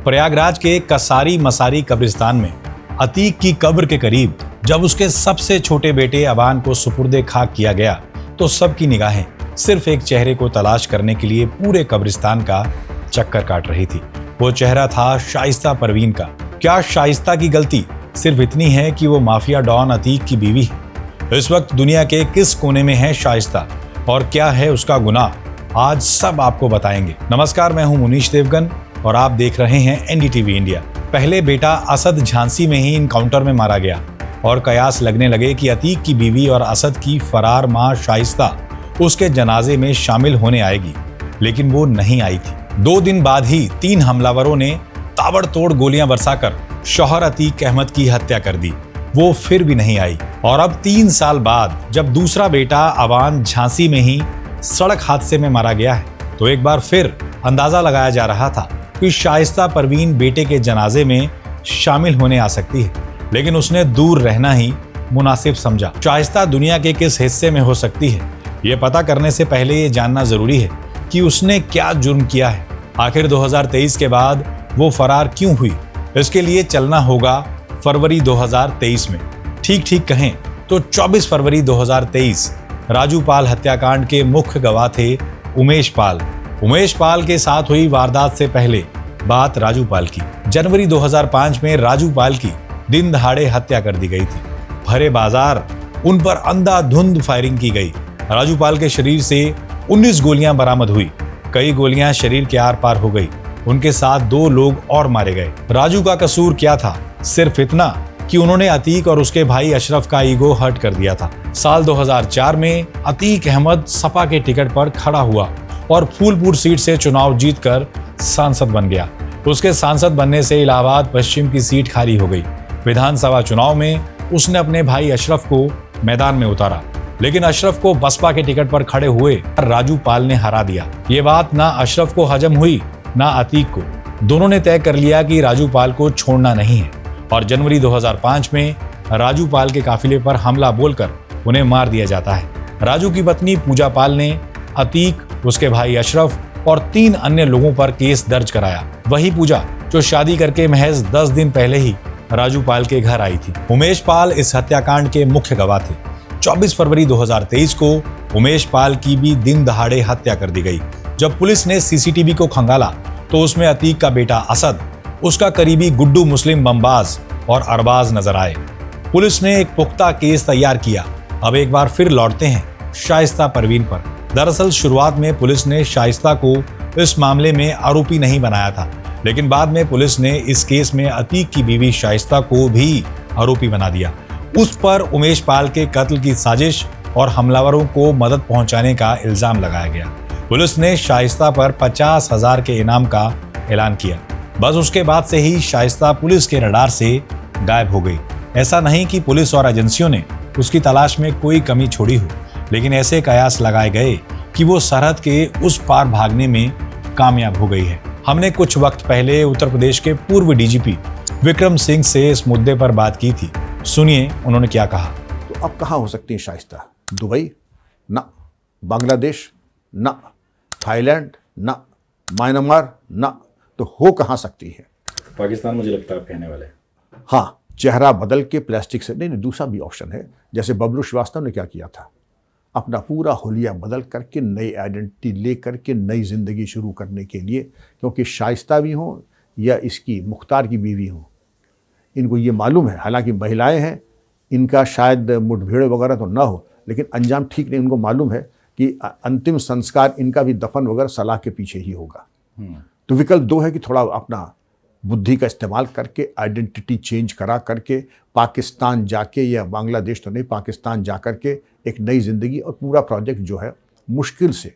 प्रयागराज के कसारी मसारी कब्रिस्तान में अतीक की कब्र के करीब जब उसके सबसे छोटे बेटे अवान को सुपुर्दे खाक किया गया तो सबकी निगाहें सिर्फ एक चेहरे को तलाश करने के लिए पूरे कब्रिस्तान का चक्कर काट रही थी। वो चेहरा था शाइस्ता परवीन का। क्या शाइस्ता की गलती सिर्फ इतनी है कि वो माफिया डॉन अतीक की बीवी है? इस वक्त दुनिया के किस कोने में है शाइस्ता और क्या है उसका गुनाह, आज सब आपको बताएंगे। नमस्कार, मैं हूं मुनीश देवगन और आप देख रहे हैं एनडीटीवी इंडिया। पहले बेटा असद झांसी में ही इनकाउंटर में मारा गया और कयास लगने लगे कि अतीक की बीवी और असद की फरार मां शाइस्ता उसके जनाजे में शामिल होने आएगी, लेकिन वो नहीं आई थी। 2 दिन बाद ही 3 हमलावरों ने ताबड़तोड़ गोलियां बरसाकर शौहर अतीक अहमद की हत्या कर दी। वो फिर भी नहीं आई और अब 3 साल बाद जब दूसरा बेटा अवान झांसी में ही सड़क हादसे में मारा गया है तो एक बार फिर अंदाजा लगाया जा रहा था कि शाइस्ता परवीन बेटे के जनाजे में शामिल होने आ सकती है, लेकिन उसने दूर रहना ही मुनासिब समझा। शाइस्ता दुनिया के किस हिस्से में हो सकती है, ये पता करने से पहले ये जानना जरूरी है कि उसने क्या जुर्म किया है। आखिर 2023 के बाद वो फरार क्यों हुई, इसके लिए चलना होगा फरवरी 2023 में। ठीक कहें तो 24 फरवरी 2023 राजू पाल हत्याकांड के मुख्य गवाह थे उमेश पाल। उमेश पाल के साथ हुई वारदात से पहले बात राजू पाल की। जनवरी 2005 में राजू पाल की दिन दहाड़े हत्या कर दी गई थी। भरे बाजार उन पर अंधाधुंध फायरिंग की गई। राजू पाल के शरीर से 19 गोलियां बरामद हुई। कई गोलियां शरीर के आर पार हो गई। उनके साथ 2 लोग और मारे गए। राजू का कसूर क्या था? सिर्फ इतना कि उन्होंने अतीक और उसके भाई अशरफ का ईगो हर्ट कर दिया था। साल 2004 में अतीक अहमद सपा के टिकट पर खड़ा हुआ और फूलपुर सीट से चुनाव जीतकर सांसद बन गया। उसके सांसद बनने से इलाहाबाद पश्चिम की सीट खाली हो गई। विधानसभा चुनाव में उसने अपने भाई अशरफ को मैदान में उतारा, लेकिन अशरफ को बसपा के टिकट पर खड़े हुए राजू पाल ने हरा दिया। ये बात ना अशरफ को हजम हुई ना अतीक को। दोनों ने तय कर लिया कि राजू पाल को छोड़ना नहीं है और जनवरी 2005 में राजू पाल के काफिले पर हमला बोलकर उन्हें मार दिया जाता है। राजू की पत्नी पूजा पाल ने अतीक, उसके भाई अशरफ और 3 अन्य लोगों पर केस दर्ज कराया। वही पूजा जो शादी करके महज 10 दिन पहले ही राजू पाल के घर आई थी। उमेश पाल इस हत्याकांड के मुख्य गवाह थे। 24 फरवरी 2023 को उमेश पाल की भी दिन दहाड़े हत्या कर दी गई। जब पुलिस ने सीसीटीवी को खंगाला तो उसमें अतीक का बेटा असद, उसका करीबी गुड्डू मुस्लिम बमबाज और अरबाज नजर आए। पुलिस ने एक पुख्ता केस तैयार किया। अब एक बार फिर लौटते हैं शाइस्ता परवीन पर। दरअसल शुरुआत में पुलिस ने शाइस्ता को इस मामले में आरोपी नहीं बनाया था, लेकिन बाद में पुलिस ने इस केस में अतीक की बीवी शाइस्ता को भी आरोपी बना दिया। उस पर उमेश पाल के कत्ल की साजिश और हमलावरों को मदद पहुंचाने का इल्जाम लगाया गया। पुलिस ने शाइस्ता पर 50,000 के इनाम का ऐलान किया। बस उसके बाद से ही शाइस्ता पुलिस के रडार से गायब हो गई। ऐसा नहीं कि पुलिस और एजेंसियों ने उसकी तलाश में कोई कमी छोड़ी हो, लेकिन ऐसे कयास लगाए गए कि वो सरहद के उस पार भागने में कामयाब हो गई है। हमने कुछ वक्त पहले उत्तर प्रदेश के पूर्व डीजीपी विक्रम सिंह से इस मुद्दे पर बात की थी। सुनिए उन्होंने क्या कहा। तो अब कहाँ हो सकती है शाइस्ता? दुबई ना, बांग्लादेश ना, थाईलैंड ना, म्यांमार ना, तो हो कहाँ सकती है? पाकिस्तान मुझे लगता है आप कहने वाले। हाँ, चेहरा बदल के प्लास्टिक से नहीं, दूसरा भी ऑप्शन है। जैसे बबलू श्रीवास्तव ने क्या किया था, अपना पूरा हुलिया बदल करके नई आइडेंटिटी ले करके नई जिंदगी शुरू करने के लिए, क्योंकि शाइस्ता भी हो या इसकी मुख्तार की बीवी हो, इनको ये मालूम है, हालांकि महिलाएं हैं, इनका शायद मुठभेड़ वगैरह तो ना हो, लेकिन अंजाम ठीक नहीं। इनको मालूम है कि अंतिम संस्कार इनका भी दफन वगैरह सलाह के पीछे ही होगा। तो विकल्प 2 है कि थोड़ा अपना बुद्धि का इस्तेमाल करके आइडेंटिटी चेंज करा करके पाकिस्तान जाके, या बांग्लादेश तो नहीं, पाकिस्तान जा करके एक नई जिंदगी, और पूरा प्रोजेक्ट जो है मुश्किल से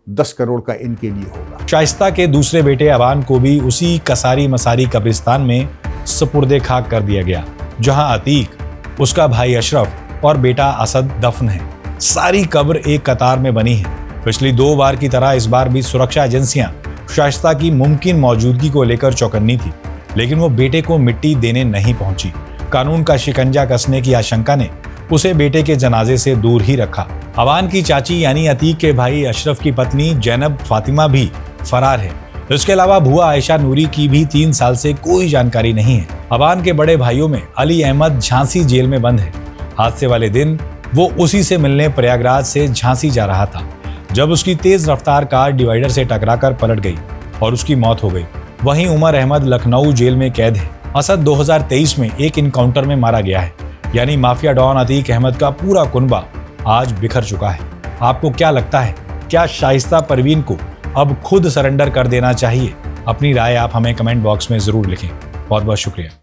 10 करोड़ का इनके लिए होगा। शाइस्ता के दूसरे बेटे अवान को भी उसी कसारी मसारी कब्रिस्तान में सुपुर्दे खाक कर दिया गया, जहां अतीक, उसका भाई अशरफ और बेटा असद दफन है। सारी कब्र एक कतार में बनी है। पिछली 2 बार की तरह इस बार भी सुरक्षा एजेंसियां शाइस्ता की मुमकिन मौजूदगी को लेकर चौकन्नी थी, लेकिन वो बेटे को मिट्टी देने नहीं पहुंची। कानून का शिकंजा कसने की आशंका ने उसे बेटे के जनाजे से दूर ही रखा। अवान की चाची यानी अतीक के भाई अशरफ की पत्नी जैनब फातिमा भी फरार है। इसके अलावा भुआ आयशा नूरी की भी 3 साल से कोई जानकारी नहीं है। अबान के बड़े भाइयों में अली अहमद झांसी जेल में बंद है। हादसे वाले दिन वो उसी से मिलने प्रयागराज से झांसी जा रहा था जब उसकी तेज रफ्तार कार डिवाइडर से टकराकर पलट गई और उसकी मौत हो गई। वहीं उमर अहमद लखनऊ जेल में कैद है। असद 2023 में एक इनकाउंटर में मारा गया है। यानी माफिया डॉन अतीक अहमद का पूरा कुनबा आज बिखर चुका है। आपको क्या लगता है, क्या शाइस्ता परवीन को अब खुद सरेंडर कर देना चाहिए? अपनी राय आप हमें कमेंट बॉक्स में जरूर लिखें। बहुत बहुत शुक्रिया।